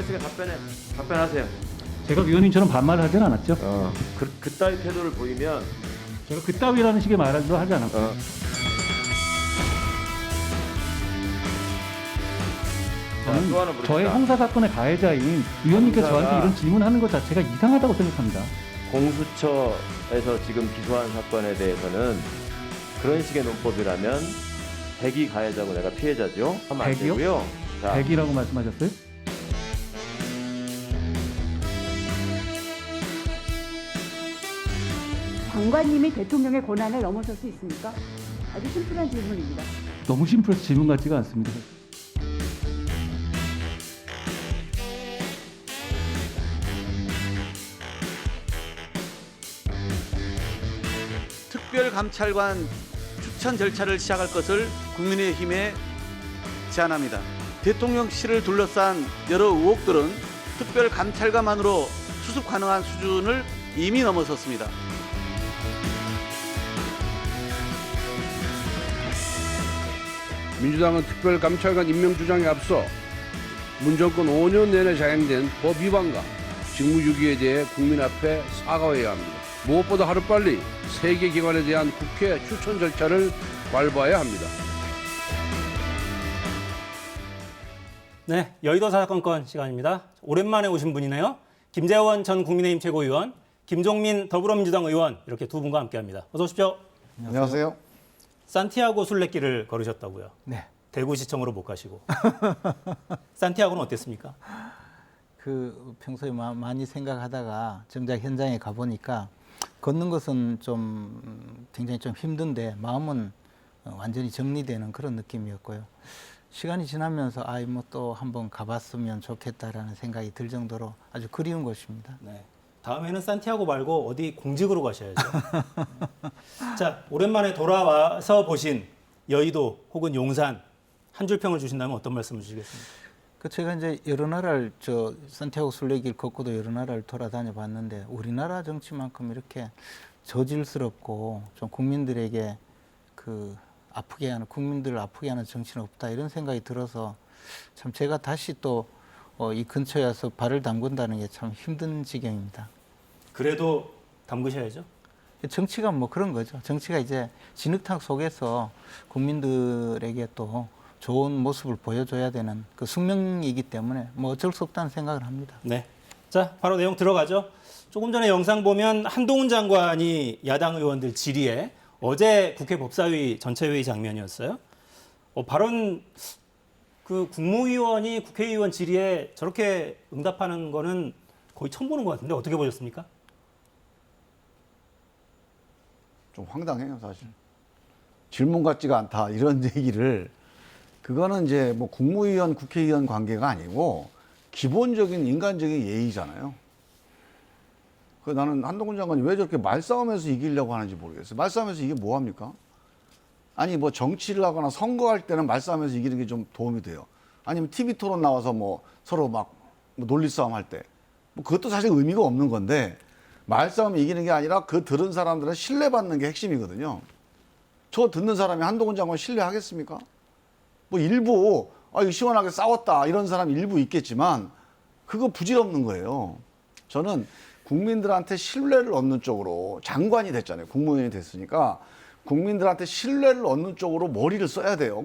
했으니까 답변하세요. 제가 위원님처럼 반말을 하진 않았죠. 그따위 태도를 보이면 제가 그따위라는 식의 말도 하지 않았고. 저는 또 하나 물읍시다. 저의 형사 사건의 가해자인 위원님께서 형사가 저한테 이런 질문하는 것 자체가 이상하다고 생각합니다. 공수처에서 지금 기소한 사건에 대해서는 그런 식의 논법이라면 백이 가해자고 내가 피해자죠. 하면 안 백이요? 되고요. 자, 100이라고 말씀하셨어요? 장관님이 대통령의 권한을 넘어설 수 있습니까? 아주 심플한 질문입니다. 너무 심플해서 질문 같지가 않습니다. 특별감찰관 추천 절차를 시작할 것을 국민의힘에 제안합니다. 대통령실을 둘러싼 여러 의혹들은 특별감찰관만으로 수습 가능한 수준을 이미 넘어섰습니다. 민주당은 특별감찰관 임명 주장에 앞서 문 정권 5년 내내 자행된 법 위반과 직무유기에 대해 국민 앞에 사과해야 합니다. 무엇보다 하루빨리 세 개 기관에 대한 국회 추천 절차를 밟아야 합니다. 네, 여의도 사건건 시간입니다. 오랜만에 오신 분이네요. 김재원 전 국민의힘 최고위원, 김종민 더불어민주당 의원 이렇게 두 분과 함께합니다. 어서 오십시오. 안녕하세요. 산티아고 순례길을 걸으셨다고요. 네. 대구시청으로 못 가시고. 산티아고는 어땠습니까? 그 평소에 많이 생각하다가 정작 현장에 가보니까 걷는 것은 좀 굉장히 좀 힘든데 마음은 완전히 정리되는 그런 느낌이었고요. 시간이 지나면서 뭐 또 한번 가봤으면 좋겠다라는 생각이 들 정도로 아주 그리운 곳입니다. 네. 다음에는 산티아고 말고 어디 공직으로 가셔야죠. 자, 오랜만에 돌아와서 보신 여의도 혹은 용산 한 줄 평을 주신다면 어떤 말씀을 주시겠습니까? 제가 이제 여러 나라를 산티아고 순례길 걷고도 여러 나라를 돌아다녀 봤는데 우리나라 정치만큼 이렇게 저질스럽고 좀 국민들에게 국민들을 아프게 하는 정치는 없다 이런 생각이 들어서 참 제가 다시 또 이 근처에 와서 발을 담근다는 게 참 힘든 지경입니다. 그래도 담그셔야죠. 정치가 뭐 그런 거죠. 정치가 이제 진흙탕 속에서 국민들에게 또 좋은 모습을 보여줘야 되는 그 숙명이기 때문에 뭐 어쩔 수 없다는 생각을 합니다. 네. 자, 바로 내용 들어가죠. 조금 전에 영상 보면 한동훈 장관이 야당 의원들 질의에 어제 국회 법사위 전체회의 장면이었어요. 발언 국무위원이 국회의원 질의에 저렇게 응답하는 거는 거의 처음 보는 것 같은데 어떻게 보셨습니까? 좀 황당해요, 사실. 질문 같지가 않다 이런 얘기를 그거는 이제 뭐 국무위원, 국회의원 관계가 아니고 기본적인 인간적인 예의잖아요. 나는 한동훈 장관이 왜 저렇게 말싸움에서 이기려고 하는지 모르겠어요. 말싸움에서 이게 뭐 합니까? 아니 뭐 정치를 하거나 선거할 때는 말싸움에서 이기는 게 좀 도움이 돼요. 아니면 TV 토론 나와서 뭐 서로 막 논리 싸움 할 때. 뭐 그것도 사실 의미가 없는 건데 말싸움 이기는 게 아니라 그 들은 사람들은 신뢰받는 게 핵심이거든요. 저 듣는 사람이 한동훈 장관 신뢰하겠습니까? 뭐 일부 이거 시원하게 싸웠다 이런 사람 일부 있겠지만 그거 부질없는 거예요. 저는 국민들한테 신뢰를 얻는 쪽으로 장관이 됐잖아요. 국무위원이 됐으니까 국민들한테 신뢰를 얻는 쪽으로 머리를 써야 돼요.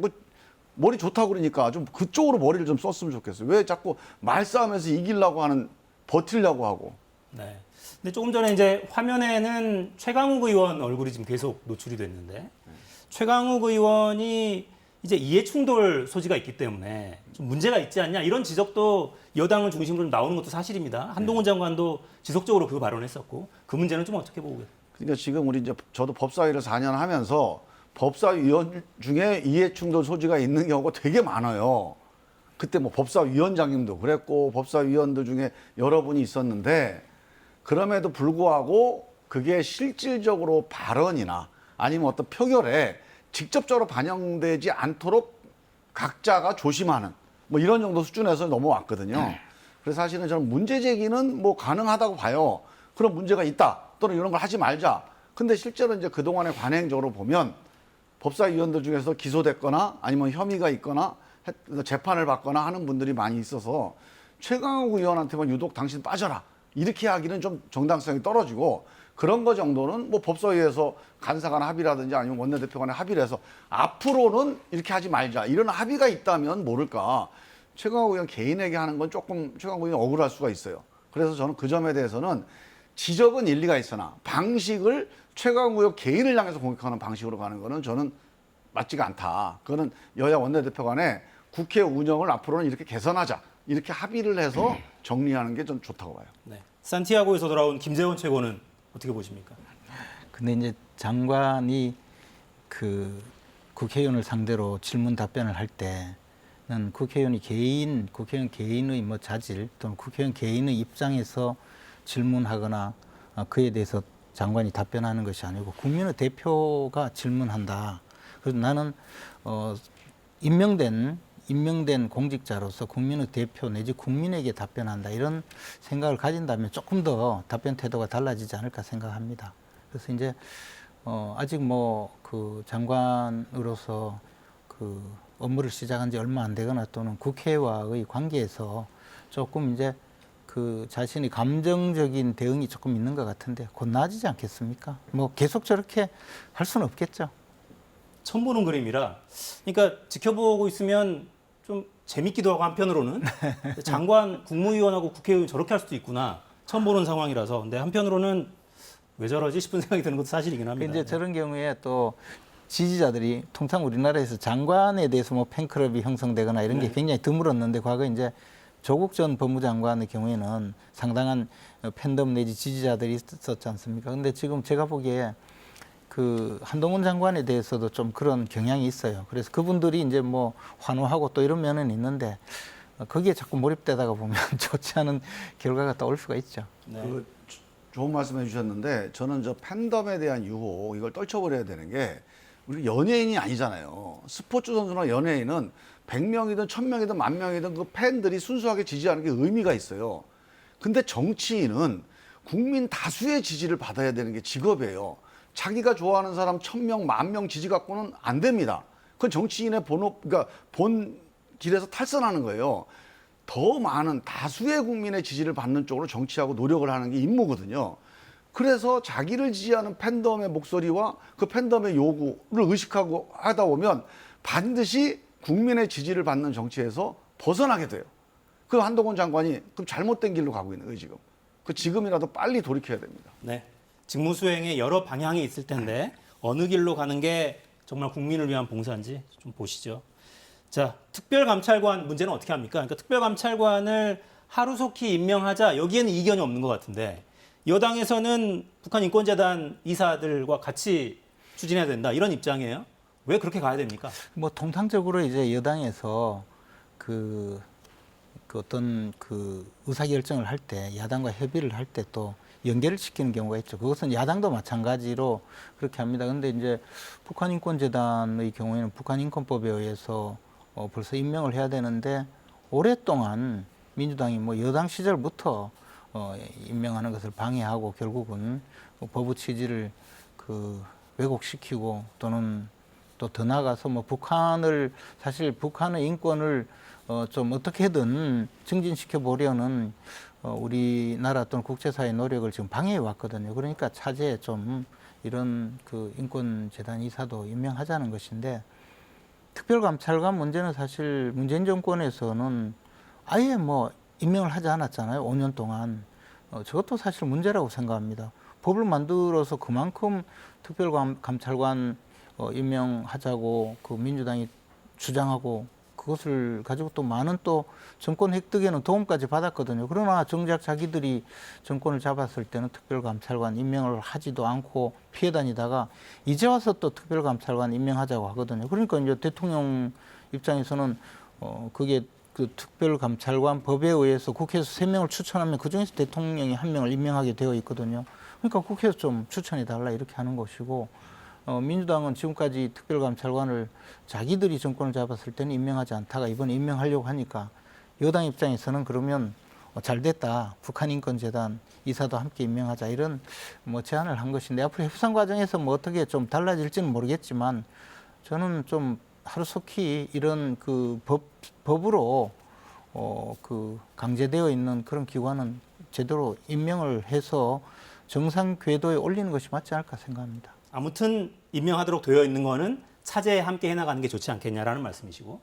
머리 좋다고 그러니까 좀 그쪽으로 머리를 좀 썼으면 좋겠어요. 왜 자꾸 말싸움에서 이기려고 하는, 버티려고 하고. 네. 근데 조금 전에 이제 화면에는 최강욱 의원 얼굴이 지금 계속 노출이 됐는데 최강욱 의원이 이제 이해충돌 소지가 있기 때문에 좀 문제가 있지 않냐 이런 지적도 여당을 중심으로 좀 나오는 것도 사실입니다. 한동훈 장관도 지속적으로 그 발언했었고 그 문제는 좀 어떻게 보고 계세요? 그러니까 지금 우리 이제 저도 법사위를 4년 하면서 법사위원 중에 이해충돌 소지가 있는 경우가 되게 많아요. 그때 뭐 법사위원장님도 그랬고 법사위원들 중에 여러분이 있었는데 그럼에도 불구하고 그게 실질적으로 발언이나 아니면 어떤 표결에 직접적으로 반영되지 않도록 각자가 조심하는 뭐 이런 정도 수준에서 넘어왔거든요. 그래서 사실은 저는 문제 제기는 뭐 가능하다고 봐요. 그런 문제가 있다 또는 이런 걸 하지 말자. 근데 실제로 이제 그동안의 관행적으로 보면 법사위원들 중에서 기소됐거나 아니면 혐의가 있거나 재판을 받거나 하는 분들이 많이 있어서 최강욱 의원한테만 유독 당신 빠져라 이렇게 하기는 좀 정당성이 떨어지고 그런 거 정도는 뭐 법사위에서 간사간 합의라든지 아니면 원내대표 간에 합의를 해서 앞으로는 이렇게 하지 말자 이런 합의가 있다면 모를까 최강욱 의원 개인에게 하는 건 조금 최강욱 의원 억울할 수가 있어요. 그래서 저는 그 점에 대해서는 지적은 일리가 있으나 방식을 최강욱 의원 개인을 향해서 공격하는 방식으로 가는 거는 저는 맞지가 않다. 그거는 여야 원내대표 간에 국회 운영을 앞으로는 이렇게 개선하자. 이렇게 합의를 해서 정리하는 게 좀 좋다고 봐요. 네. 산티아고에서 돌아온 김재원 최고는 어떻게 보십니까? 근데 이제 장관이 그 국회의원을 상대로 질문 답변을 할 때는 국회의원 개인의 뭐 자질 또는 국회의원 개인의 입장에서 질문하거나 그에 대해서 장관이 답변하는 것이 아니고 국민의 대표가 질문한다. 그래서 나는 임명된 공직자로서 국민의 대표 내지 국민에게 답변한다 이런 생각을 가진다면 조금 더 답변 태도가 달라지지 않을까 생각합니다. 그래서 이제 아직 뭐 그 장관으로서 그 업무를 시작한 지 얼마 안 되거나 또는 국회와의 관계에서 조금 이제 그 자신의 감정적인 대응이 조금 있는 것 같은데 곧 나아지지 않겠습니까? 뭐 계속 저렇게 할 수는 없겠죠. 처음 보는 그림이라 그러니까 지켜보고 있으면 좀 재밌기도 하고 한편으로는 장관, 국무위원하고 국회의원 저렇게 할 수도 있구나 처음 보는 상황이라서 근데 한편으로는 왜 저러지 싶은 생각이 드는 것도 사실이긴 합니다. 이제 저런 경우에 또 지지자들이 통상 우리나라에서 장관에 대해서 뭐 팬클럽이 형성되거나 이런 게 굉장히 드물었는데 과거 이제 조국 전 법무장관의 경우에는 상당한 팬덤 내지 지지자들이 있었지 않습니까? 근데 지금 제가 보기에 그 한동훈 장관에 대해서도 좀 그런 경향이 있어요. 그래서 그분들이 이제 뭐 환호하고 또 이런 면은 있는데 거기에 자꾸 몰입되다가 보면 좋지 않은 결과가 떠올 수가 있죠. 네. 그 좋은 말씀 해주셨는데 저는 저 팬덤에 대한 유혹 이걸 떨쳐버려야 되는 게 우리 연예인이 아니잖아요. 스포츠 선수나 연예인은 100명이든 1000명이든 10,000명이든 그 팬들이 순수하게 지지하는 게 의미가 있어요. 근데 정치인은 국민 다수의 지지를 받아야 되는 게 직업이에요. 자기가 좋아하는 사람 1000명, 10,000명 지지 갖고는 안 됩니다. 그건 정치인의 그러니까 본 길에서 탈선하는 거예요. 더 많은 다수의 국민의 지지를 받는 쪽으로 정치하고 노력을 하는 게 임무거든요. 그래서 자기를 지지하는 팬덤의 목소리와 그 팬덤의 요구를 의식하고 하다 보면 반드시 국민의 지지를 받는 정치에서 벗어나게 돼요. 그 한동훈 장관이 그럼 잘못된 길로 가고 있는 거예요, 지금. 그 지금이라도 빨리 돌이켜야 됩니다. 네. 직무 수행에 여러 방향이 있을 텐데 어느 길로 가는 게 정말 국민을 위한 봉사인지 좀 보시죠. 자, 특별감찰관 문제는 어떻게 합니까? 그러니까 특별감찰관을 하루속히 임명하자 여기에는 이견이 없는 것 같은데 여당에서는 북한인권재단 이사들과 같이 추진해야 된다 이런 입장이에요. 왜 그렇게 가야 됩니까? 뭐 통상적으로 이제 여당에서 그 어떤 그 의사결정을 할 때 야당과 협의를 할 때 또 연계를 시키는 경우가 있죠. 그것은 야당도 마찬가지로 그렇게 합니다. 근데 이제 북한인권재단의 경우에는 북한인권법에 의해서 벌써 임명을 해야 되는데 오랫동안 민주당이 뭐 여당 시절부터 임명하는 것을 방해하고 결국은 법의 취지를 그 왜곡시키고 또는 또 더 나아가서 뭐 사실 북한의 인권을 좀 어떻게든 증진시켜 보려는 우리나라 또는 국제사회의 노력을 지금 방해해 왔거든요. 그러니까 차제에 좀 이런 그 인권재단 이사도 임명하자는 것인데 특별감찰관 문제는 사실 문재인 정권에서는 아예 뭐 임명을 하지 않았잖아요. 5년 동안. 저것도 사실 문제라고 생각합니다. 법을 만들어서 그만큼 특별감찰관 임명하자고 그 민주당이 주장하고 그것을 가지고 또 많은 또 정권 획득에는 도움까지 받았거든요. 그러나 정작 자기들이 정권을 잡았을 때는 특별감찰관 임명을 하지도 않고 피해 다니다가 이제 와서 또 특별감찰관 임명하자고 하거든요. 그러니까 이제 대통령 입장에서는 그게 그 특별감찰관 법에 의해서 국회에서 3명을 추천하면 그중에서 대통령이 1명을 임명하게 되어 있거든요. 그러니까 국회에서 좀 추천해달라 이렇게 하는 것이고 민주당은 지금까지 특별감찰관을 자기들이 정권을 잡았을 때는 임명하지 않다가 이번에 임명하려고 하니까 여당 입장에서는 그러면 잘 됐다. 북한인권재단 이사도 함께 임명하자 이런 뭐 제안을 한 것인데 앞으로 협상 과정에서 뭐 어떻게 좀 달라질지는 모르겠지만 저는 좀 하루속히 이런 그 법으로 그 강제되어 있는 그런 기관은 제대로 임명을 해서 정상 궤도에 올리는 것이 맞지 않을까 생각합니다. 아무튼 임명하도록 되어 있는 거는 차제에 함께 해나가는 게 좋지 않겠냐라는 말씀이시고.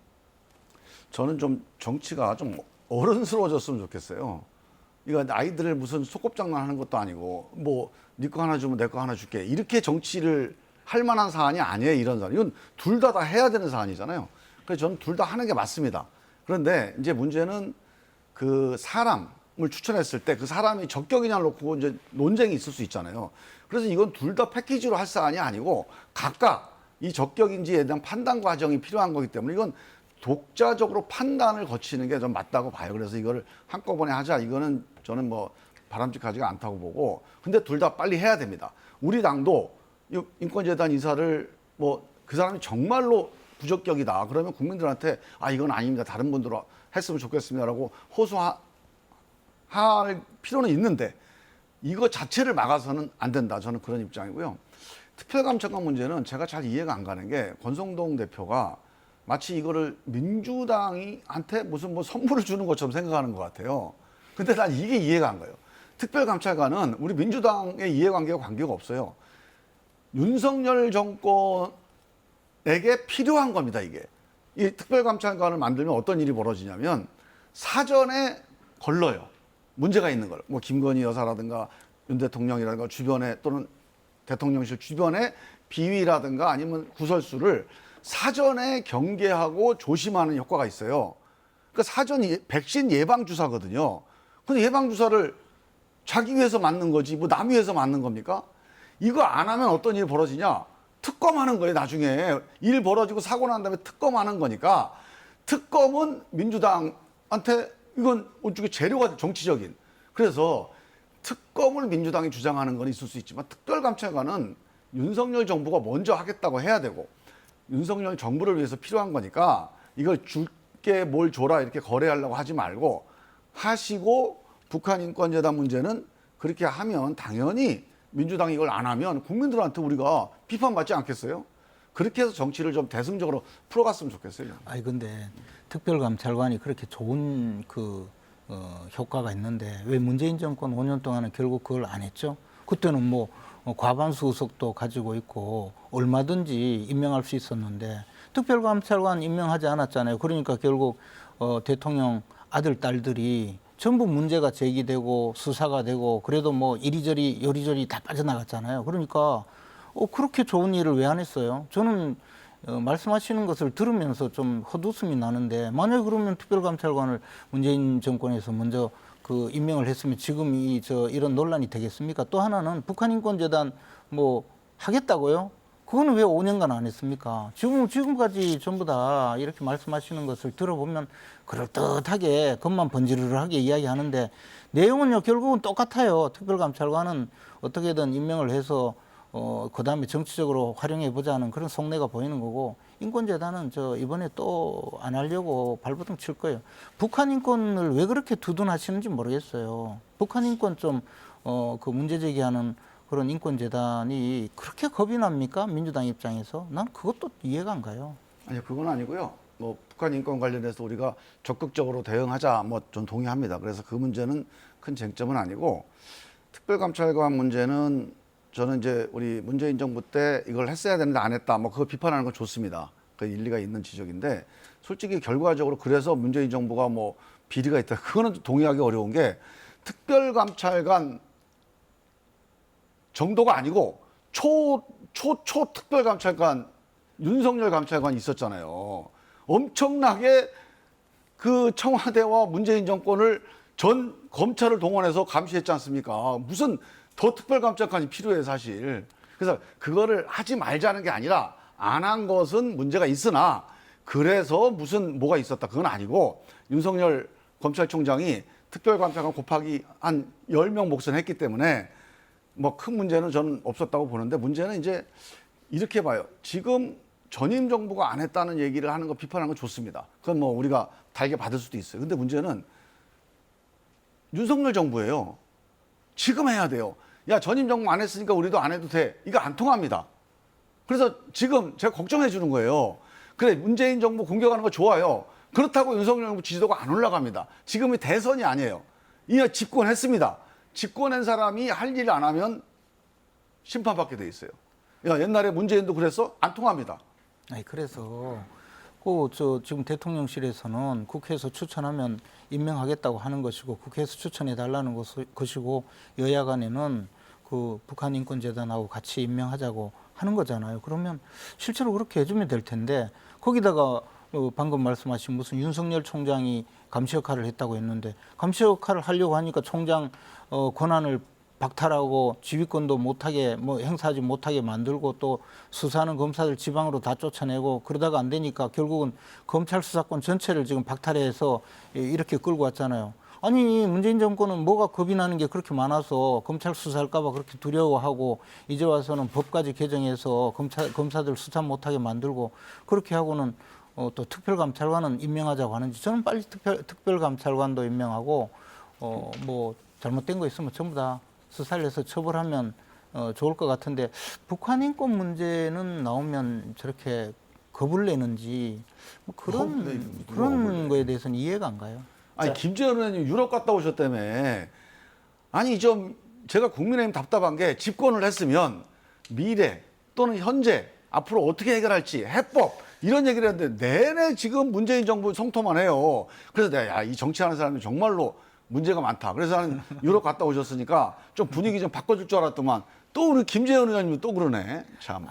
저는 좀 정치가 좀 어른스러워졌으면 좋겠어요. 이거 아이들을 무슨 소꿉장난하는 것도 아니고 뭐 네 거 하나 주면 내 거 하나 줄게 이렇게 정치를 할 만한 사안이 아니에요. 이런 사안. 이건 둘 다 해야 되는 사안이잖아요. 그래서 저는 둘 다 하는 게 맞습니다. 그런데 이제 문제는 그 사람을 추천했을 때 그 사람이 적격이냐를 놓고 이제 논쟁이 있을 수 있잖아요. 그래서 이건 둘 다 패키지로 할 사안이 아니고 각각 이 적격인지에 대한 판단 과정이 필요한 거기 때문에 이건 독자적으로 판단을 거치는 게 좀 맞다고 봐요. 그래서 이거를 한꺼번에 하자. 이거는 저는 뭐 바람직하지가 않다고 보고. 근데 둘 다 빨리 해야 됩니다. 우리 당도 인권재단 이사를 뭐 그 사람이 정말로 부적격이다. 그러면 국민들한테 아 이건 아닙니다. 다른 분들로 했으면 좋겠습니다라고 호소할 필요는 있는데 이거 자체를 막아서는 안 된다. 저는 그런 입장이고요. 특별감찰관 문제는 제가 잘 이해가 안 가는 게 권성동 대표가 마치 이거를 민주당한테 무슨 뭐 선물을 주는 것처럼 생각하는 것 같아요. 근데 난 이게 이해가 안 가요. 특별감찰관은 우리 민주당의 이해관계와 관계가 없어요. 윤석열 정권에게 필요한 겁니다, 이게. 이 특별감찰관을 만들면 어떤 일이 벌어지냐면 사전에 걸러요. 문제가 있는 걸. 뭐 김건희 여사라든가 윤 대통령이라든가 주변에 또는 대통령실 주변에 비위라든가 아니면 구설수를 사전에 경계하고 조심하는 효과가 있어요. 그러니까 사전이 백신 예방 주사거든요. 근데 예방 주사를 자기 위해서 맞는 거지 뭐 남 위해서 맞는 겁니까? 이거 안 하면 어떤 일이 벌어지냐? 특검하는 거예요. 나중에 일 벌어지고 사고 난 다음에 특검하는 거니까 특검은 민주당한테 이건 일종의 재료가 정치적인. 그래서 특검을 민주당이 주장하는 건 있을 수 있지만 특별감찰관은 윤석열 정부가 먼저 하겠다고 해야 되고 윤석열 정부를 위해서 필요한 거니까 이걸 줄게 뭘 줘라 이렇게 거래하려고 하지 말고 하시고 북한 인권재단 문제는 그렇게 하면 당연히 민주당이 이걸 안 하면 국민들한테 우리가 비판받지 않겠어요? 그렇게 해서 정치를 좀 대승적으로 풀어갔으면 좋겠어요. 아니 근데 특별감찰관이 그렇게 좋은 효과가 있는데 왜 문재인 정권 5년 동안은 결국 그걸 안 했죠? 그때는 뭐 과반수 의석도 가지고 있고 얼마든지 임명할 수 있었는데 특별감찰관 임명하지 않았잖아요. 그러니까 결국 대통령 아들, 딸들이 전부 문제가 제기되고 수사가 되고 그래도 뭐 이리저리 요리저리 다 빠져나갔잖아요. 그러니까 그렇게 좋은 일을 왜 안 했어요? 저는 말씀하시는 것을 들으면서 좀 헛웃음이 나는데 만약에 그러면 특별감찰관을 문재인 정권에서 먼저 그 임명을 했으면 지금 이런 논란이 되겠습니까? 또 하나는 북한인권재단 뭐 하겠다고요? 그거는 왜 5년간 안 했습니까? 지금까지 전부 다 이렇게 말씀하시는 것을 들어보면 그럴듯하게 겉만 번지르르하게 이야기하는데 내용은요 결국은 똑같아요. 특별감찰관은 어떻게든 임명을 해서 그다음에 정치적으로 활용해 보자는 그런 속내가 보이는 거고 인권재단은 이번에 또 안 하려고 발버둥 칠 거예요. 북한 인권을 왜 그렇게 두둔하시는지 모르겠어요. 북한 인권 그 문제 제기하는 그런 인권재단이 그렇게 겁이 납니까? 민주당 입장에서? 난 그것도 이해가 안 가요. 아니요, 그건 아니고요. 뭐 북한 인권 관련해서 우리가 적극적으로 대응하자 뭐 좀 동의합니다. 그래서 그 문제는 큰 쟁점은 아니고 특별감찰관 문제는 저는 이제 우리 문재인 정부 때 이걸 했어야 되는데 안 했다. 뭐 그거 비판하는 건 좋습니다. 그 일리가 있는 지적인데 솔직히 결과적으로 그래서 문재인 정부가 뭐 비리가 있다. 그거는 동의하기 어려운 게 특별감찰관 정도가 아니고 초 특별감찰관 윤석열 감찰관이 있었잖아요. 엄청나게 그 청와대와 문재인 정권을 전 검찰을 동원해서 감시했지 않습니까? 무슨 더 특별감찰관이 필요해 사실. 그래서 그거를 하지 말자는 게 아니라 안 한 것은 문제가 있으나 그래서 무슨 뭐가 있었다 그건 아니고 윤석열 검찰총장이 특별감찰관 곱하기 한 10명 목선했기 때문에 뭐 큰 문제는 저는 없었다고 보는데 문제는 이제 이렇게 봐요. 지금 전임 정부가 안 했다는 얘기를 하는 거 비판하는 건 좋습니다. 그건 뭐 우리가 달게 받을 수도 있어요. 근데 문제는 윤석열 정부예요. 지금 해야 돼요. 야, 전임 정부 안 했으니까 우리도 안 해도 돼. 이거 안 통합니다. 그래서 지금 제가 걱정해 주는 거예요. 그래, 문재인 정부 공격하는 거 좋아요. 그렇다고 윤석열 정부 지지도가 안 올라갑니다. 지금이 대선이 아니에요. 이거 집권했습니다. 집권한 사람이 할 일 안 하면 심판받게 돼 있어요. 야, 옛날에 문재인도 그랬어? 안 통합니다. 아니 그래서 지금 대통령실에서는 국회에서 추천하면 임명하겠다고 하는 것이고 국회에서 추천해 달라는 것이고 여야 간에는 그 북한인권재단하고 같이 임명하자고 하는 거잖아요. 그러면 실제로 그렇게 해주면 될 텐데 거기다가 방금 말씀하신 무슨 윤석열 총장이 감시 역할을 했다고 했는데 감시 역할을 하려고 하니까 총장 권한을 박탈하고 지휘권도 못하게 행사하지 못하게 만들고 또 수사하는 검사들 지방으로 다 쫓아내고 그러다가 안 되니까 결국은 검찰 수사권 전체를 지금 박탈해서 이렇게 끌고 왔잖아요. 아니 문재인 정권은 뭐가 겁이 나는 게 그렇게 많아서 검찰 수사할까 봐 그렇게 두려워하고 이제 와서는 법까지 개정해서 검사들 수사 못하게 만들고 그렇게 하고는 또 특별감찰관은 임명하자고 하는지 저는 빨리 특별감찰관도 임명하고 뭐 잘못된 거 있으면 전부 다 수사를 해서 처벌하면 좋을 것 같은데 북한 인권 문제는 나오면 저렇게 겁을 내는지 뭐 그런 거에 대해서는 이해가 안 가요. 아니 김재현 의원님 유럽 갔다 오셨다며. 아니 좀 제가 국민의힘 답답한 게 집권을 했으면 미래 또는 현재 앞으로 어떻게 해결할지 해법 이런 얘기를 했는데 내내 지금 문재인 정부 성토만 해요. 그래서 내가 이 정치하는 사람이 정말로 문제가 많다. 그래서 나는 유럽 갔다 오셨으니까 좀 분위기 좀 바꿔줄 줄 알았더만 또 우리 김재현 의원님 또 그러네. 참.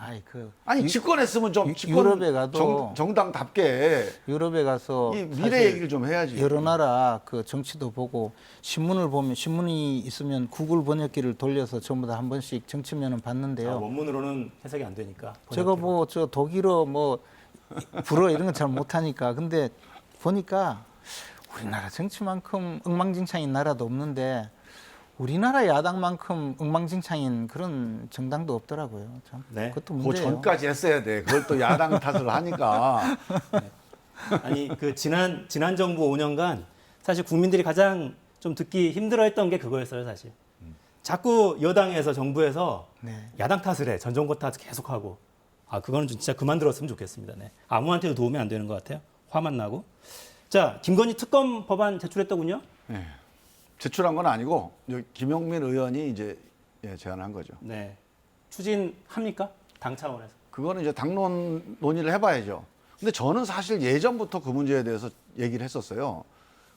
아니 집권했으면 좀 유럽에 가도 정당답게 유럽에 가서 이 미래 얘기를 좀 해야지. 여러 나라 그 정치도 보고 신문을 보면 신문이 있으면 구글 번역기를 돌려서 전부 다 한 번씩 정치면은 봤는데요. 원문으로는 해석이 안 되니까. 제가 뭐 저 독일어 뭐 불어 이런 건 잘 못하니까 근데 보니까 우리나라 정치만큼 엉망진창인 나라도 없는데 우리나라 야당만큼 엉망진창인 그런 정당도 없더라고요. 참. 네. 그것도 그 문제예요. 전까지 했어야 돼. 그걸 또 야당 탓을 하니까. 아니 그 지난 정부 5년간 사실 국민들이 가장 좀 듣기 힘들어했던 게 그거였어요, 사실. 자꾸 여당에서 정부에서 네. 야당 탓을 해, 전 정부 탓 계속하고. 그거는 좀 진짜 그만 들었으면 좋겠습니다. 네. 아무한테도 도움이 안 되는 것 같아요. 화만 나고. 자, 김건희 특검 법안 제출했더군요. 네. 제출한 건 아니고 김용민 의원이 이제 제안한 거죠. 네. 추진합니까? 당 차원에서. 그거는 이제 당론 논의를 해봐야죠. 근데 저는 사실 예전부터 그 문제에 대해서 얘기를 했었어요.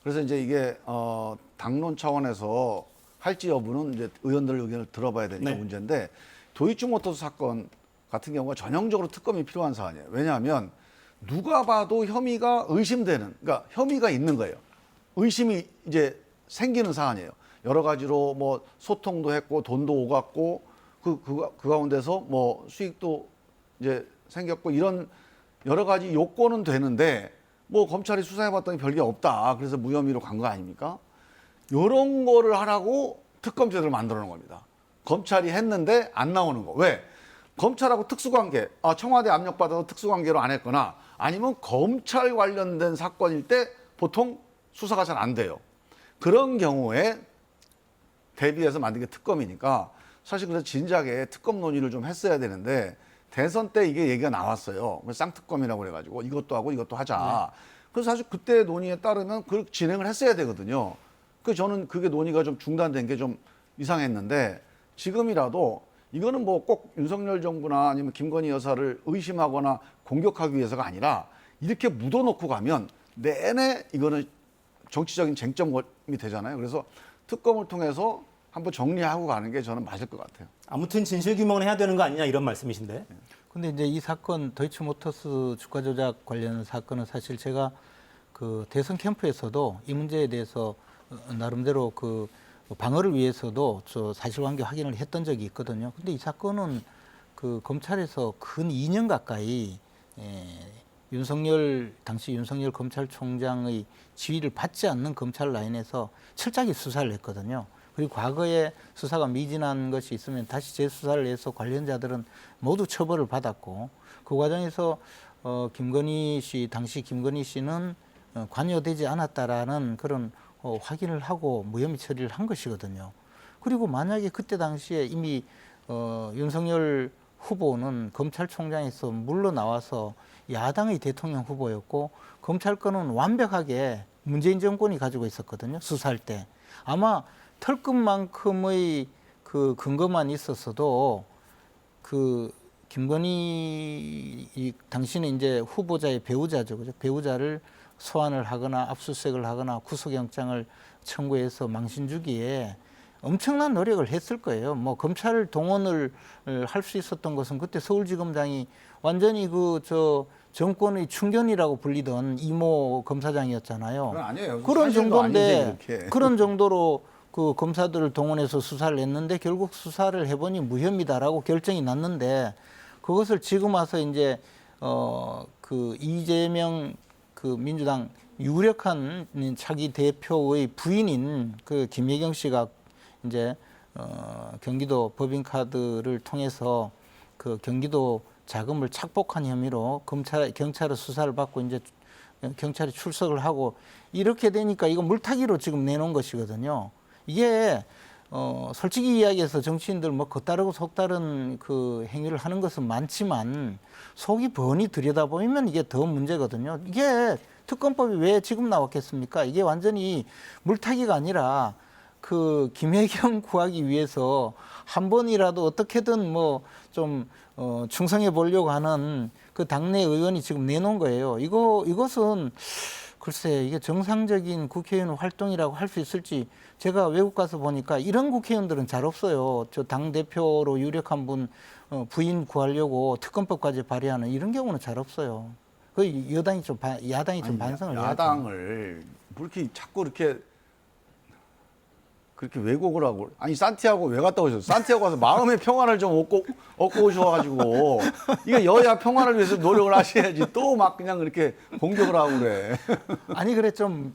그래서 이제 이게 당론 차원에서 할지 여부는 이제 의원들 의견을 들어봐야 되니까 네. 문제인데 도이치모터스 사건 같은 경우가 전형적으로 특검이 필요한 사안이에요. 왜냐하면 누가 봐도 혐의가 의심되는, 그러니까 혐의가 있는 거예요. 의심이 이제 생기는 사안이에요. 여러 가지로 뭐 소통도 했고 돈도 오갔고 그 가운데서 뭐 수익도 이제 생겼고 이런 여러 가지 요건은 되는데 뭐 검찰이 수사해봤더니 별게 없다. 그래서 무혐의로 간 거 아닙니까? 이런 거를 하라고 특검제도를 만들어 놓은 겁니다. 검찰이 했는데 안 나오는 거. 왜? 검찰하고 특수관계, 청와대 압력받아서 특수관계로 안 했거나 아니면 검찰 관련된 사건일 때 보통 수사가 잘 안 돼요. 그런 경우에 대비해서 만든 게 특검이니까 사실 그래서 진작에 특검 논의를 좀 했어야 되는데 대선 때 이게 얘기가 나왔어요. 쌍특검이라고 그래가지고 이것도 하고 이것도 하자. 그래서 사실 그때 논의에 따르면 그 진행을 했어야 되거든요. 그래서 저는 그게 논의가 좀 중단된 게 좀 이상했는데 지금이라도 이거는 뭐 꼭 윤석열 정부나 아니면 김건희 여사를 의심하거나 공격하기 위해서가 아니라 이렇게 묻어놓고 가면 내내 이거는 정치적인 쟁점이 되잖아요. 그래서 특검을 통해서 한번 정리하고 가는 게 저는 맞을 것 같아요. 아무튼 진실 규명을 해야 되는 거 아니냐 이런 말씀이신데. 근데 이제 이 사건 도이치모터스 주가 조작 관련 사건은 사실 제가 그 대선 캠프에서도 이 문제에 대해서 나름대로 그 방어를 위해서도 저 사실관계 확인을 했던 적이 있거든요. 근데 이 사건은 그 검찰에서 근 2년 가까이 당시 윤석열 검찰총장의 지휘를 받지 않는 검찰 라인에서 철저하게 수사를 했거든요. 그리고 과거에 수사가 미진한 것이 있으면 다시 재수사를 해서 관련자들은 모두 처벌을 받았고 그 과정에서 당시 김건희 씨는 관여되지 않았다라는 그런 확인을 하고 무혐의 처리를 한 것이거든요. 그리고 만약에 그때 당시에 이미 윤석열 후보는 검찰총장에서 물러나와서 야당의 대통령 후보였고 검찰권은 완벽하게 문재인 정권이 가지고 있었거든요. 수사할 때. 아마 털끝만큼의 그 근거만 있었어도 그 김건희 당신은 이제 후보자의 배우자죠. 그죠? 배우자를 소환을 하거나 압수수색을 하거나 구속영장을 청구해서 망신 주기에 엄청난 노력을 했을 거예요. 뭐 검찰 동원을 할 수 있었던 것은 그때 서울지검장이 완전히 정권의 충견이라고 불리던 이모 검사장이었잖아요. 그건 아니에요. 그런 사실도 정도인데 아니지, 그렇게. 그런 정도로 그 검사들을 동원해서 수사를 했는데 결국 수사를 해보니 무혐의다라고 결정이 났는데 그것을 지금 와서 이제 그 이재명 그 민주당 유력한 차기 대표의 부인인 그 김혜경 씨가 이제 경기도 법인카드를 통해서 그 경기도 자금을 착복한 혐의로 경찰의 수사를 받고 이제 경찰이 출석을 하고 이렇게 되니까 이거 물타기로 지금 내놓은 것이거든요. 이게 솔직히 이야기해서 정치인들 뭐 겉다르고 속다른 그 행위를 하는 것은 많지만 속이 번히 들여다보면 이게 더 문제거든요. 이게 특검법이 왜 지금 나왔겠습니까? 이게 완전히 물타기가 아니라 그 김혜경 구하기 위해서 한 번이라도 어떻게든 뭐 좀 충성해 보려고 하는 그 당내 의원이 지금 내놓은 거예요. 이것은 글쎄 이게 정상적인 국회의원 활동이라고 할 수 있을지 제가 외국 가서 보니까 이런 국회의원들은 잘 없어요. 저 당 대표로 유력한 분 부인 구하려고 특검법까지 발의하는 이런 경우는 잘 없어요. 그 야당이 좀 반성을 해야죠. 야당을 뭐 이렇게 자꾸 이렇게 그렇게 왜곡을 하고 아니 산티아고 왜 갔다 오셨어요? 산티아고 가서 마음의 평안을 좀 얻고 오셔가지고 이거 여야 평안을 위해서 노력을 하셔야지 또 막 그냥 그렇게 공격을 하고 그래. 아니 그래 좀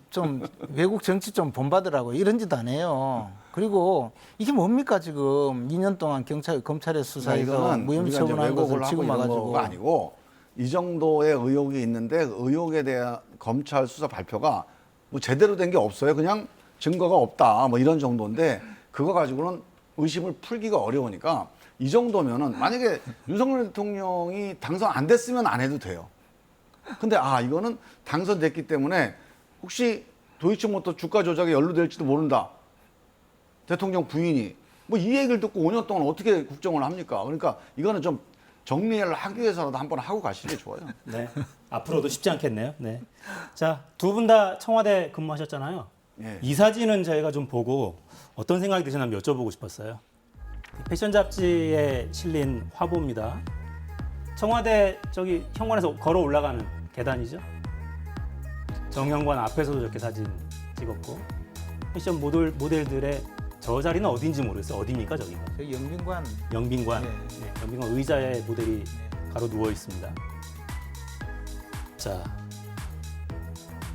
외국 정치 좀 본받으라고 이런 짓 안 해요. 그리고 이게 뭡니까 지금 2년 동안 검찰의 수사에서 무혐의 처분한 것을 지금 와가지고 아니고 이 정도의 의혹이 있는데 그 의혹에 대한 검찰 수사 발표가 뭐 제대로 된 게 없어요. 그냥 증거가 없다 뭐 이런 정도인데 그거 가지고는 의심을 풀기가 어려우니까 이 정도면은 만약에 윤석열 대통령이 당선 안 됐으면 안 해도 돼요. 근데 이거는 당선됐기 때문에 혹시 도이치모터 주가 조작에 연루될지도 모른다. 대통령 부인이 뭐 이 얘기를 듣고 5년 동안 어떻게 국정을 합니까? 그러니까 이거는 좀 정리를 하기 위해서라도 한번 하고 가시는 게 좋아요. 네. 앞으로도 쉽지 않겠네요. 네. 자, 두 분 다 청와대 근무하셨잖아요. 예. 이 사진은 저희가 좀 보고 어떤 생각이 드시나 여쭤보고 싶었어요. 패션 잡지에 실린 화보입니다. 청와대 저기 현관에서 걸어 올라가는 계단이죠. 정현관 앞에서도 저렇게 사진 찍었고 패션 모델들의 저 자리는 어딘지 모르겠어요. 어디입니까 저기가? 저 영빈관 영빈관. 네. 네, 영빈관 의자에 모델이 가로 누워 있습니다. 자,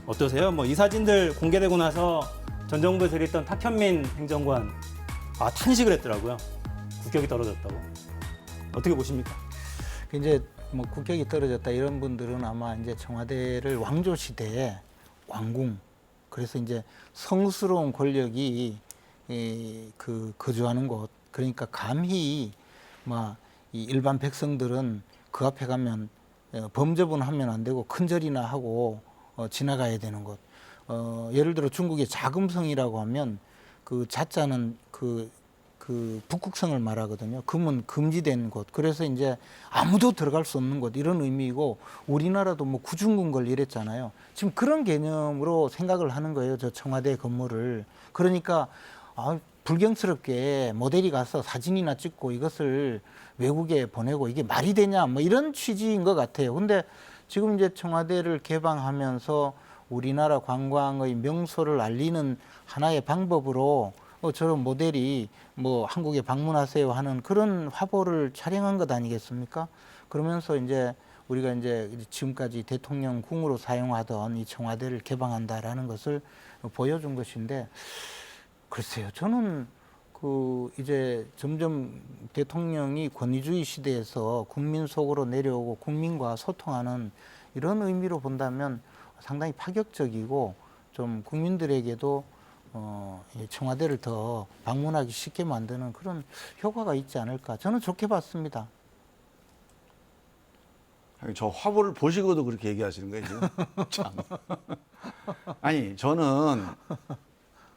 어떠세요? 뭐 이 사진들 공개되고 나서 전 정부에서 일했던 탁현민 행정관 탄식을 했더라고요. 국격이 떨어졌다고. 어떻게 보십니까? 이제 뭐 국격이 떨어졌다 이런 분들은 아마 이제 청와대를 왕조 시대에 왕궁 그래서 이제 성스러운 권력이 거주하는 곳 그러니까 감히 막 이 일반 백성들은 그 앞에 가면 범접은 하면 안 되고 큰절이나 하고 지나가야 되는 곳. 예를 들어 중국의 자금성이라고 하면 그 자자는 그 북극성을 말하거든요. 금은 금지된 곳. 그래서 이제 아무도 들어갈 수 없는 곳 이런 의미이고 우리나라도 뭐 구중궁궐 이랬잖아요. 지금 그런 개념으로 생각을 하는 거예요. 저 청와대 건물을. 그러니까 불경스럽게 모델이 가서 사진이나 찍고 이것을 외국에 보내고 이게 말이 되냐 뭐 이런 취지인 것 같아요. 근데 지금 이제 청와대를 개방하면서 우리나라 관광의 명소를 알리는 하나의 방법으로 저런 모델이 뭐 한국에 방문하세요 하는 그런 화보를 촬영한 것 아니겠습니까? 그러면서 이제 우리가 이제 지금까지 대통령궁으로 사용하던 이 청와대를 개방한다라는 것을 보여준 것인데 글쎄요, 저는 이제 점점 대통령이 권위주의 시대에서 국민 속으로 내려오고 국민과 소통하는 이런 의미로 본다면 상당히 파격적이고 좀 국민들에게도 청와대를 더 방문하기 쉽게 만드는 그런 효과가 있지 않을까 저는 좋게 봤습니다. 저 화보를 보시고도 그렇게 얘기하시는 거예요, 지금? 참. 아니, 저는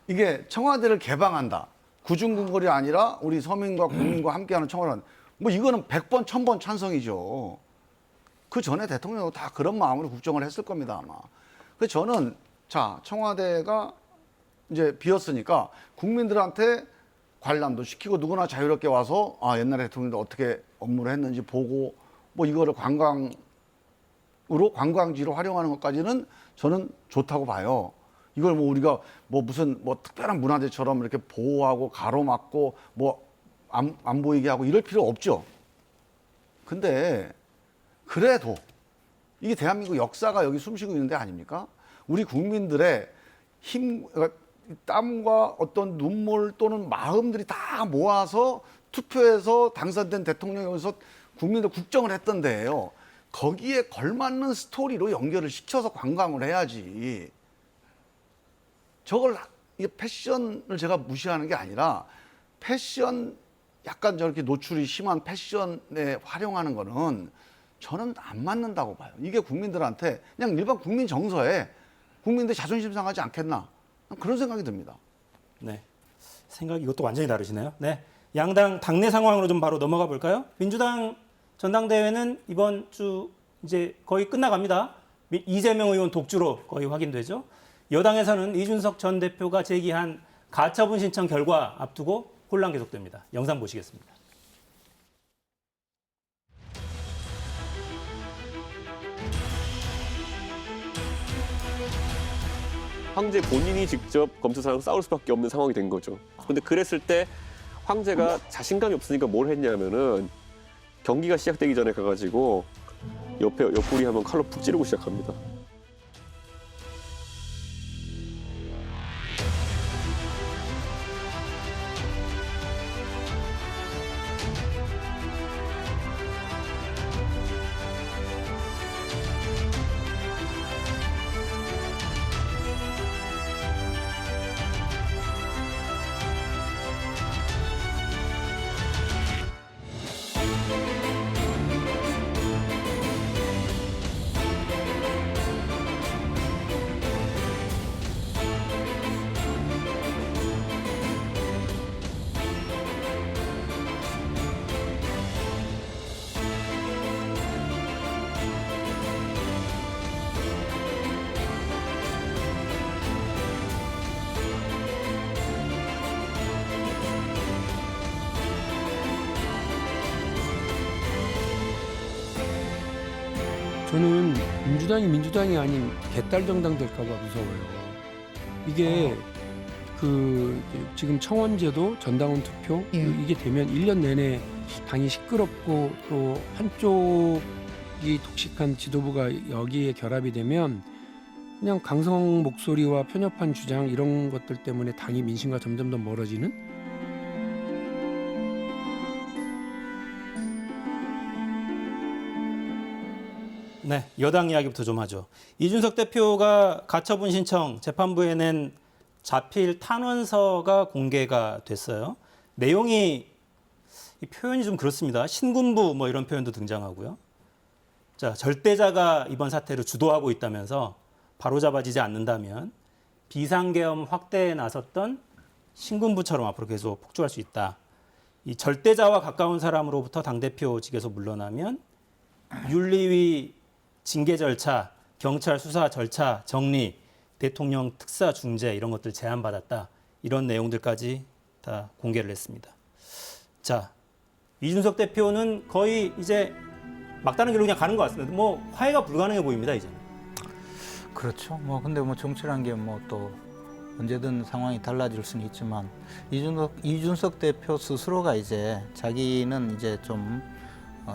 이게 청와대를 개방한다. 구중궁궐이 아니라 우리 서민과 국민과 함께하는 청와대. 뭐 이거는 100번, 1000번 찬성이죠. 그 전에 대통령도 다 그런 마음으로 국정을 했을 겁니다, 아마. 그래서 저는 자, 청와대가 이제 비었으니까 국민들한테 관람도 시키고 누구나 자유롭게 와서 아, 옛날에 대통령도 어떻게 업무를 했는지 보고 뭐 이거를 관광지로 활용하는 것까지는 저는 좋다고 봐요. 이걸 뭐 우리가 뭐 무슨 뭐 특별한 문화재처럼 이렇게 보호하고 가로막고 뭐 안 보이게 하고 이럴 필요 없죠. 근데 그래도 이게 대한민국 역사가 여기 숨쉬고 있는 데 아닙니까? 우리 국민들의 힘, 그러니까 땀과 어떤 눈물 또는 마음들이 다 모아서 투표해서 당선된 대통령이어서 국민들 국정을 했던 데예요. 거기에 걸맞는 스토리로 연결을 시켜서 관광을 해야지. 저걸 이게 패션을 제가 무시하는 게 아니라 패션 약간 저렇게 노출이 심한 패션에 활용하는 거는 저는 안 맞는다고 봐요. 이게 국민들한테 그냥 일반 국민 정서에 국민들 자존심 상하지 않겠나 그런 생각이 듭니다. 네. 생각이 이것도 완전히 다르시네요. 네. 양당 당내 상황으로 좀 바로 넘어가 볼까요? 민주당 전당대회는 이번 주 이제 거의 끝나갑니다. 이재명 의원 독주로 거의 확인되죠. 여당에서는 이준석 전 대표가 제기한 가처분 신청 결과 앞두고 혼란 계속됩니다. 영상 보시겠습니다. 황제 본인이 직접 검찰사랑 싸울 수밖에 없는 상황이 된 거죠. 근데 그랬을 때 황제가 자신감이 없으니까 뭘 했냐면은 경기가 시작되기 전에 가가지고 옆구리 한번 칼로 푹 찌르고 시작합니다. 저는 민주당이 아닌 개딸 정당 될까 봐 무서워요. 이게 그 지금 청원제도 전당원 투표 이게 되면 1년 내내 당이 시끄럽고 또 한쪽이 독식한 지도부가 여기에 결합이 되면 그냥 강성 목소리와 편협한 주장 이런 것들 때문에 당이 민심과 점점 더 멀어지는 네, 여당 이야기부터 좀 하죠. 이준석 대표가 가처분 신청 재판부에 낸 자필 탄원서가 공개가 됐어요. 내용이 이 표현이 좀 그렇습니다. 신군부 뭐 이런 표현도 등장하고요. 자, 절대자가 이번 사태를 주도하고 있다면서 바로잡아지지 않는다면 비상계엄 확대에 나섰던 신군부처럼 앞으로 계속 폭주할 수 있다. 이 절대자와 가까운 사람으로부터 당대표직에서 물러나면 윤리위 징계 절차, 경찰 수사 절차 정리, 대통령 특사 중재 이런 것들 제안받았다. 이런 내용들까지 다 공개를 했습니다. 자, 이준석 대표는 거의 이제 막다른 길로 그냥 가는 것 같습니다. 뭐 화해가 불가능해 보입니다, 이제는. 그렇죠. 뭐 근데 뭐 정치란 게 뭐 또 언제든 상황이 달라질 수는 있지만 이준석 대표 스스로가 이제 자기는 이제 좀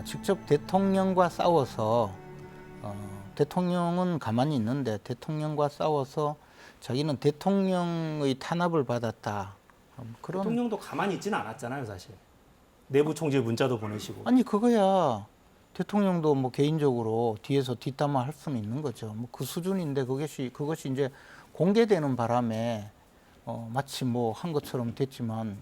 직접 대통령과 싸워서 대통령은 가만히 있는데 대통령과 싸워서 자기는 대통령의 탄압을 받았다. 그런 대통령도 가만히 있지는 않았잖아요, 사실. 내부 총질 문자도 보내시고. 아니 그거야 대통령도 뭐 개인적으로 뒤에서 뒷담화 할 수는 있는 거죠. 뭐 그 수준인데 그것이 이제 공개되는 바람에 마치 뭐 한 것처럼 됐지만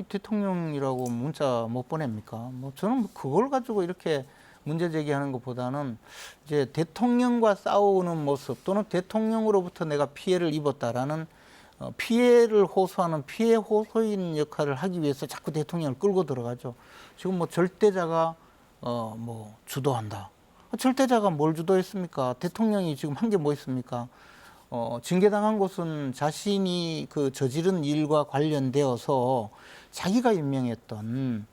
대통령이라고 문자 못 보냅니까? 뭐 저는 그걸 가지고 이렇게 문제 제기하는 것보다는 이제 대통령과 싸우는 모습 또는 대통령으로부터 내가 피해를 입었다라는 피해를 호소하는 피해 호소인 역할을 하기 위해서 자꾸 대통령을 끌고 들어가죠. 지금 뭐 절대자가 뭐 주도한다. 절대자가 뭘 주도했습니까? 대통령이 지금 한 게 뭐 있습니까? 징계당한 것은 자신이 그 저지른 일과 관련되어서 자기가 임명했던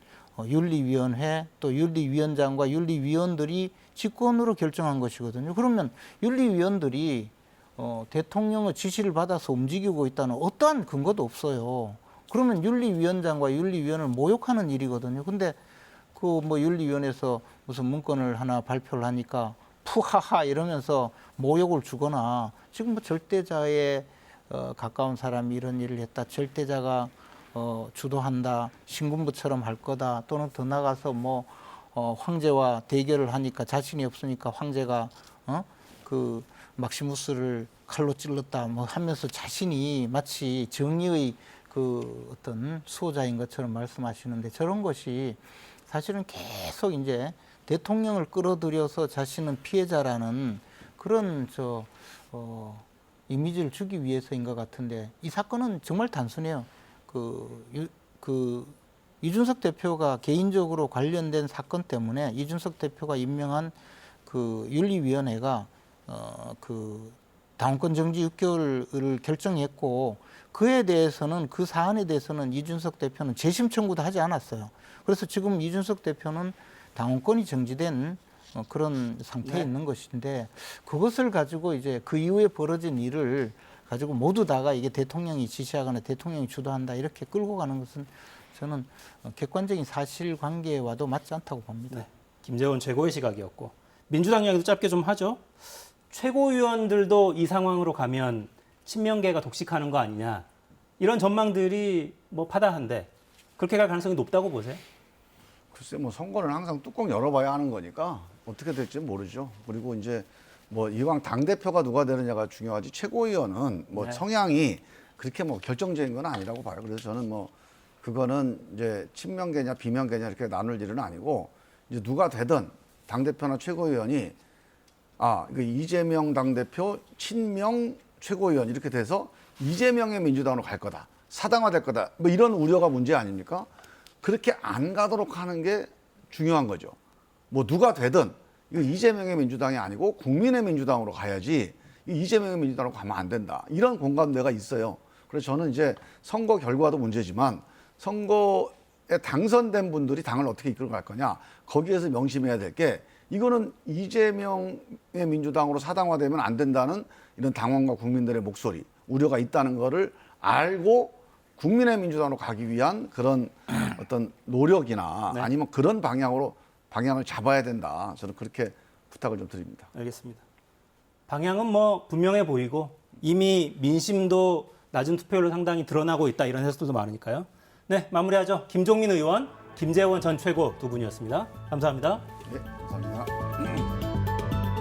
윤리위원회 또 윤리위원장과 윤리위원들이 직권으로 결정한 것이거든요. 그러면 윤리위원들이 대통령의 지시를 받아서 움직이고 있다는 어떠한 근거도 없어요. 그러면 윤리위원장과 윤리위원을 모욕하는 일이거든요. 근데 그 뭐 윤리위원회에서 무슨 문건을 하나 발표를 하니까 푸하하 이러면서 모욕을 주거나 지금 뭐 절대자에 가까운 사람이 이런 일을 했다. 절대자가 주도한다. 신군부처럼 할 거다. 또는 더 나가서 뭐 황제와 대결을 하니까 자신이 없으니까 황제가 그 막시무스를 칼로 찔렀다. 뭐 하면서 자신이 마치 정의의 그 어떤 수호자인 것처럼 말씀하시는데 저런 것이 사실은 계속 이제 대통령을 끌어들여서 자신은 피해자라는 그런 이미지를 주기 위해서인 것 같은데 이 사건은 정말 단순해요. 이준석 대표가 개인적으로 관련된 사건 때문에 이준석 대표가 임명한 그 윤리위원회가 그 당원권 정지 6개월을 결정했고 그에 대해서는 그 사안에 대해서는 이준석 대표는 재심 청구도 하지 않았어요. 그래서 지금 이준석 대표는 당원권이 정지된 그런 상태에 있는 것인데 그것을 가지고 이제 그 이후에 벌어진 일을 가지고 모두 다가 이게 대통령이 지시하거나 대통령이 주도한다 이렇게 끌고 가는 것은 저는 객관적인 사실관계와도 맞지 않다고 봅니다. 네. 김재원 최고의 시각이었고 민주당 이야기도 짧게 좀 하죠. 최고위원들도 이 상황으로 가면 친명계가 독식하는 거 아니냐 이런 전망들이 뭐 파다한데 그렇게 갈 가능성이 높다고 보세요? 글쎄 뭐 선거는 항상 뚜껑 열어봐야 하는 거니까 어떻게 될지 모르죠. 그리고 이제 뭐 이왕 당 대표가 누가 되느냐가 중요하지 최고위원은 뭐 네. 성향이 그렇게 뭐 결정적인 건 아니라고 봐요. 그래서 저는 뭐 그거는 이제 친명계냐 비명계냐 이렇게 나눌 일은 아니고 이제 누가 되든 당 대표나 최고위원이 그 이재명 당 대표 친명 최고위원 이렇게 돼서 이재명의 민주당으로 갈 거다. 사당화될 거다. 뭐 이런 우려가 문제 아닙니까? 그렇게 안 가도록 하는 게 중요한 거죠. 뭐 누가 되든 이거 이재명의 민주당이 아니고 국민의 민주당으로 가야지 이재명의 민주당으로 가면 안 된다. 이런 공감대가 있어요. 그래서 저는 이제 선거 결과도 문제지만 선거에 당선된 분들이 당을 어떻게 이끌어 갈 거냐. 거기에서 명심해야 될 게 이거는 이재명의 민주당으로 사당화되면 안 된다는 이런 당원과 국민들의 목소리, 우려가 있다는 거를 알고 국민의 민주당으로 가기 위한 그런 어떤 노력이나 네. 아니면 그런 방향을 잡아야 된다. 저는 그렇게 부탁을 좀 드립니다. 알겠습니다. 방향은 뭐 분명해 보이고 이미 민심도 낮은 투표율로 상당히 드러나고 있다 이런 해석들도 많으니까요. 네, 마무리하죠. 김종민 의원, 김재원 전 최고 두 분이었습니다. 감사합니다. 네, 감사합니다.